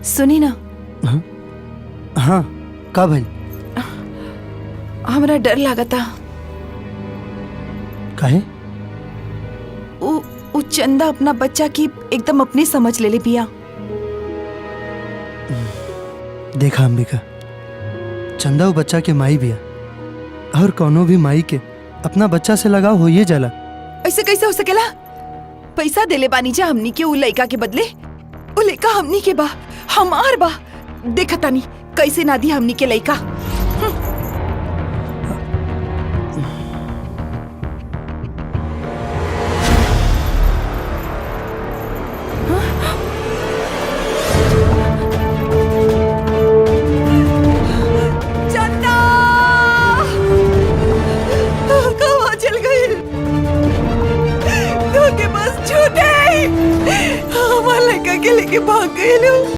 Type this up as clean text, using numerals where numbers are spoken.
सुनी ना। हाँ का भाई? हमरा डर लागता। काहे? उ चंदा अपना बच्चा की एकदम अपनी समझ ले ले पिया। देखा अंबिका, चंदा वो बच्चा के माई भी है और कोनो भी माई के अपना बच्चा से लगाव हो ये जाला। ऐसे कैसे हो सकेला? पैसा देले बानी जा हमनी के उ लइका के बदले। उ लइका हमनी के बा, हमार बा। देखता नहीं कैसे ना दी हमनी के लइका।